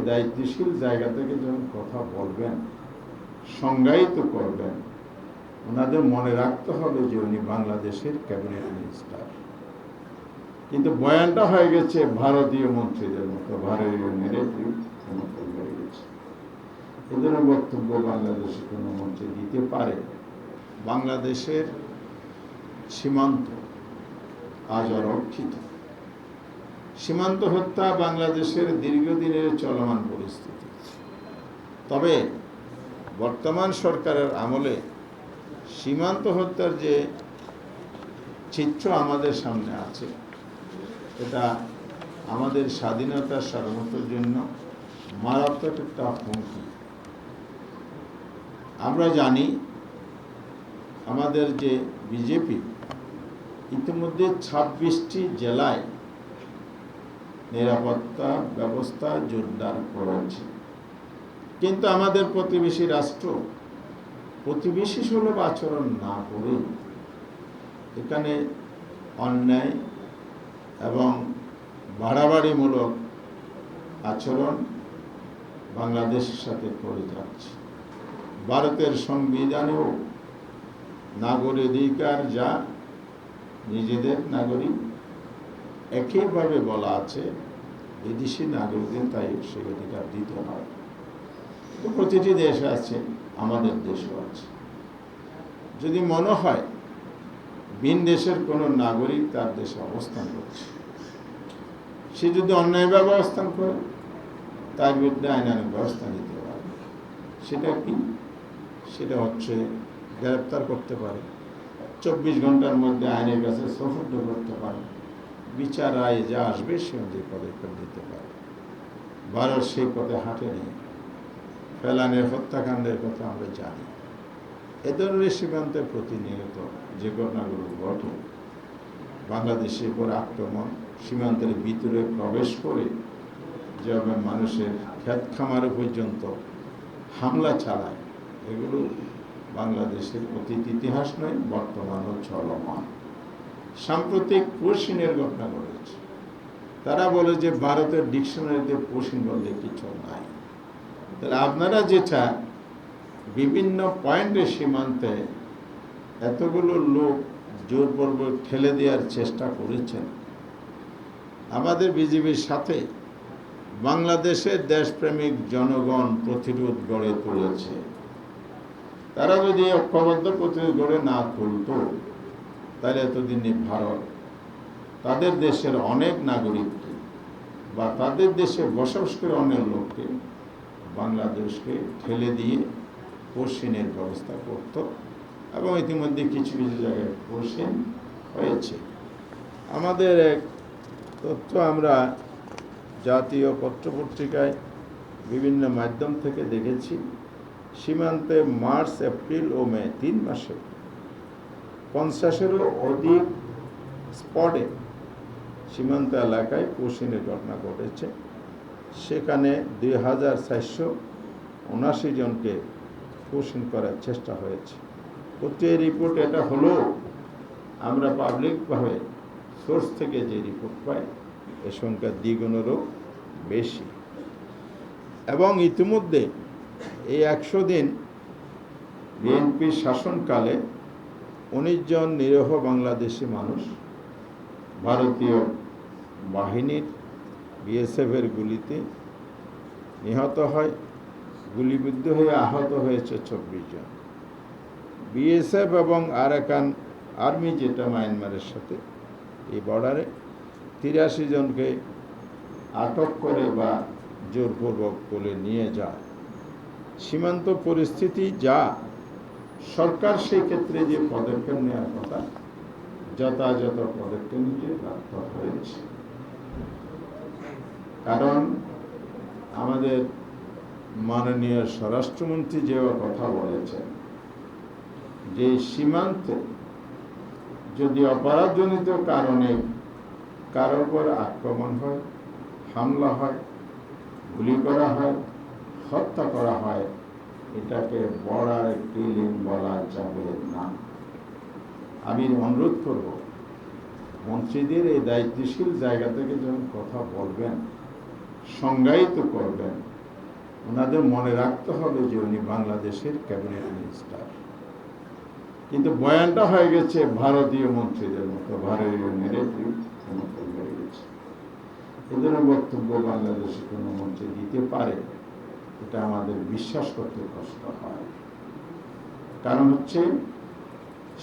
দায়িত্বশীল জায়গা থেকে যখন কথা বলবেন, সংজ্ঞায়িত করবেন, ওনাদের মনে রাখতে হবে যে উনি বাংলাদেশের ক্যাবিনেট মিনিস্টার। কিন্তু বয়ানটা হয়ে গেছে ভারতীয় মন্ত্রীদের মতো, ভারতীয় নেগেটিভ মতো হয়ে গেছে। এ ধরনের বক্তব্য বাংলাদেশে কোনো মন্ত্রী দিতে পারে? বাংলাদেশের সীমান্ত আজ অরক্ষিত। সীমান্ত হত্যা বাংলাদেশের দীর্ঘদিনের চলমান পরিস্থিতি। তবে বর্তমান সরকারের আমলে সীমান্ত হত্যার যে চিত্র আমাদের সামনে আছে, এটা আমাদের স্বাধীনতার সার্বভৌমত্বের জন্য মারাত্মক একটা হুমকি। আমরা জানি আমাদের যে বিজেপি ইতিমধ্যে 26টি জেলায় নিরাপত্তা ব্যবস্থা জোরদার করেছে। কিন্তু আমাদের প্রতিবেশী রাষ্ট্র প্রতিবেশী সুলভ আচরণ না করে এখানে অন্যায় এবং বাড়াবাড়িমূলক আচরণ বাংলাদেশের সাথে করে যাচ্ছে। ভারতের সংবিধানেও নাগরিক অধিকার যা নিজেদের নাগরিক, একইভাবে বলা আছে বিদেশি নাগরিকদের তাই সেই অধিকার দিতে হয়। তো প্রতিটি দেশে আছে, আমাদের দেশও আছে। যদি মনে হয় ভিন দেশের কোনো নাগরিক তার দেশে অবস্থান করছে, সে যদি অন্যায়ভাবে অবস্থান করে তার বিরুদ্ধে আইনানুগ ব্যবস্থা নিতে পারে। সেটা কি? সেটা হচ্ছে গ্রেপ্তার করতে পারে, 24 ঘন্টার মধ্যে আইনের কাছে সোপর্দ করতে পারে, বিচার রায় যা আসবে সে অনুযায়ী পদক্ষেপ নিতে পারে। ভারত সেই পথে হাঁটেনি। ফেলানের হত্যাকাণ্ডের কথা আমরা জানি। এ ধরনের সীমান্তে প্রতিনিয়ত যে ঘটনাগুলো ঘটে, বাংলাদেশের উপর আক্রমণ, সীমান্তের ভিতরে প্রবেশ করে যেভাবে মানুষের ক্ষেত খামারে পর্যন্ত হামলা চালায়, এগুলো বাংলাদেশের অতীত ইতিহাস নয়, বর্তমানও চলমান। সাম্প্রতিক পশ্চিমের ঘটনা ঘটেছে। তারা বলে যে ভারতের ডিকশনারিতে পশ্চিম বলতে কিছু নাই। তাহলে আপনারা যেটা বিভিন্ন পয়েন্টের সীমান্তে এতগুলো লোক জোরপূর্বক ঠেলে দেওয়ার চেষ্টা করেছেন, আমাদের বিজেপির সাথে বাংলাদেশের দেশপ্রেমিক জনগণ প্রতিরোধ গড়ে তুলেছে। তারা যদি ঐক্যবদ্ধ প্রতিরোধ গড়ে না তুলত, তাহলে এতদিনে ভারত তাদের দেশের অনেক নাগরিককে বা তাদের দেশে বসবাস করে অনেক লোককে বাংলাদেশকে ঠেলে দিয়ে পশ্চিমের ব্যবস্থা করত, এবং ইতিমধ্যে কিছু কিছু জায়গায় পশ্চিম হয়েছে। আমাদের এক তথ্য আমরা জাতীয় পত্রপত্রিকায় বিভিন্ন মাধ্যম থেকে দেখেছি, সীমান্তে মার্চ, এপ্রিল ও মে 3 মাসে 50-এরও অধিক স্পটে সীমান্ত এলাকায় পশ্চিমের ঘটনা ঘটেছে। সেখানে 2479 জনকে পশ্চিম করার চেষ্টা হয়েছে। এই রিপোর্ট এটা হলো আমরা পাবলিকভাবে সোর্স থেকে যে রিপোর্ট পাই, এ সংখ্যা দ্বিগুণেরও বেশি। এবং ইতিমধ্যে এই 100 দিন বিএনপির শাসনকালে 19 জন নিরীহ বাংলাদেশি মানুষ ভারতীয় বাহিনীর বিএসএফের গুলিতে নিহত হয়, গুলিবিদ্ধ হয়ে আহত হয়েছে 24 জন। বিএসএফ এবং আরাকান আর্মি, যেটা মায়ানমারের সাথে এই বর্ডারে, 83 জনকে আটক করে বা জোরপূর্বক তুলে নিয়ে যায়। সীমান্ত পরিস্থিতি যা, সরকার সেই ক্ষেত্রে যে পদক্ষেপ নেওয়ার কথা, যথাযথ পদক্ষেপ নিতে বাধ্য হয়েছে। কারণ আমাদের মাননীয় স্বরাষ্ট্রমন্ত্রী যে কথা বলেছেন যে সীমান্তে যদি অপরাধজনিত কারণে কারোর উপর আক্রমণ হয়, হামলা হয়, গুলি করা হয়, হত্যা করা হয়, এটাকে বর্ডার কিলিং বলা যাবে না। আমি অনুরোধ করব মন্ত্রীদের এই দায়িত্বশীল জায়গা থেকে যখন কথা বলবেন, সংজ্ঞায়িত করবেন, ওনাদের মনে রাখতে হবে যে উনি বাংলাদেশের ক্যাবিনেট মিনিস্টার, কিন্তু বয়ানটা হয়ে গেছে ভারতীয় মন্ত্রীদের মতো, ভারতীয় মিলিটারি মতো হয়ে গেছে। এদের বক্তব্য বাংলাদেশে কোনো মন্ত্রী দিতে পারে, এটা আমাদের বিশ্বাস করতে কষ্ট হয়। কারণ হচ্ছে,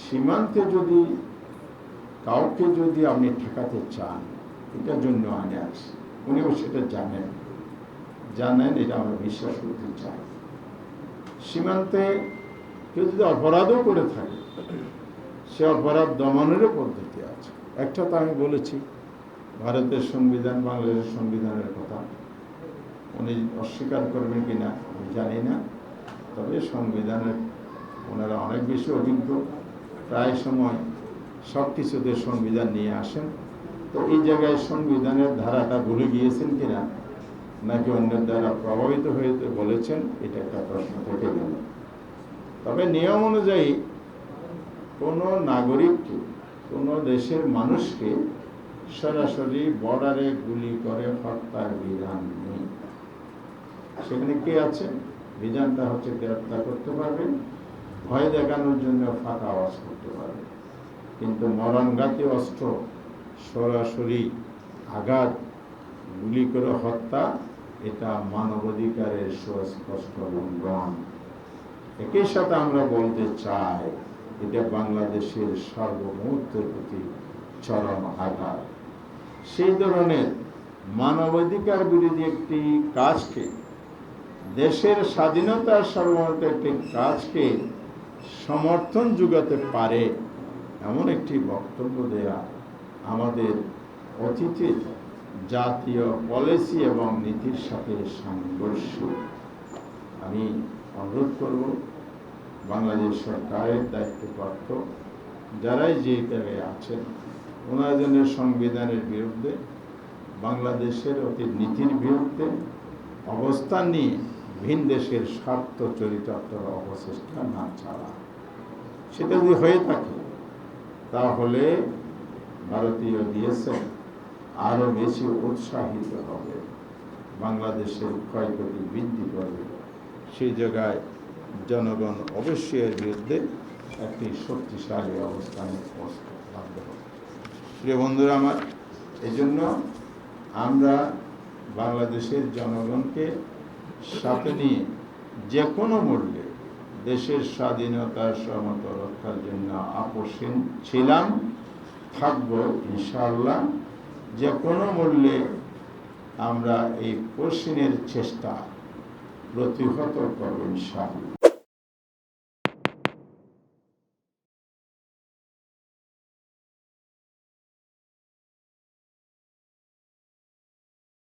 সীমান্তে যদি কাউকে যদি আপনি ঠেকাতে চান, এটার জন্য আইনে আছে, উনিও সেটা জানেন, এটা আমরা বিশ্বাস করতে চাই। সীমান্তে কেউ যদি অপরাধও করে থাকে, সে অপরাধ দমনেরও পদ্ধতি আছে। একটা তো আমি বলেছি, ভারতের সংবিধান, বাংলাদেশের সংবিধানের কথা, উনি অস্বীকার করবেন কিনা আমি জানি না, তবে সংবিধানের ওনারা অনেক বেশি অভিজ্ঞ, প্রায় সময় সব কিছুতে সংবিধান নিয়ে আসেন। তো এই জায়গায় সংবিধানের ধারাটা ভুলে গিয়েছেন কিনা, নাকি অন্যের দ্বারা প্রভাবিত হয়ে বলেছেন, এটা একটা প্রশ্ন থেকে গেল। তবে নিয়ম অনুযায়ী কোনো নাগরিককে, কোনো দেশের মানুষকে সরাসরি বর্ডারে গুলি করে হত্যার বিধান নেই। সেখানে কে আছে? বিধানটা হচ্ছে গ্রেপ্তার করতে পারবেন, ভয় দেখানোর জন্য ফাঁকা আওয়াজ করতে পারবে, কিন্তু মরণঘাতী অস্ত্র, সরাসরি আঘাত, গুলি করে হত্যা, এটা মানবাধিকারের সুস্পষ্ট লঙ্ঘন। একই সাথে আমরা বলতে চাই, এটা বাংলাদেশের সার্বভৌমত্বের প্রতি চরম আঘাত। সেই ধরনের মানবাধিকার বিরোধী একটি কাজকে, দেশের স্বাধীনতার সার্বভৌমত্ব একটি কাজকে সমর্থন যোগাতে পারে এমন একটি বক্তব্য দেয়া আমাদের অতীতের জাতীয় পলিসি এবং নীতির সাথে সাংঘর্ষ। আমি অনুরোধ করব, বাংলাদেশ সরকারের দায়িত্বপ্রাপ্ত যারাই যে জায়গায় আছেন, ওনারা যেন সংবিধানের বিরুদ্ধে, বাংলাদেশের অতি নীতির বিরুদ্ধে অবস্থান নিয়ে ভিন দেশের স্বার্থ চরিতার্থ অবচেষ্টা না চালান। সেটা যদি হয়ে থাকে, তাহলে ভারতীয় বিএসএফ আরও বেশি উৎসাহিত হবে, বাংলাদেশের ক্ষয়ক্ষতি বৃদ্ধি করবে। সেই জায়গায় জনগণ অবশ্যই এর বিরুদ্ধে একটি শক্তিশালী অবস্থানে বাধ্য হবে। প্রিয় বন্ধুরা আমার, এই জন্য আমরা বাংলাদেশের জনগণকে সাথে নিয়ে যে কোনো মূল্যে দেশের স্বাধীনতার সমত রক্ষার জন্য আপোষহীন ছিলাম, থাকব ইনশাআল্লাহ। যে কোনো মূল্যে আমরা এই পোষণের চেষ্টা প্রতিহত করব ইনশাআল্লাহ।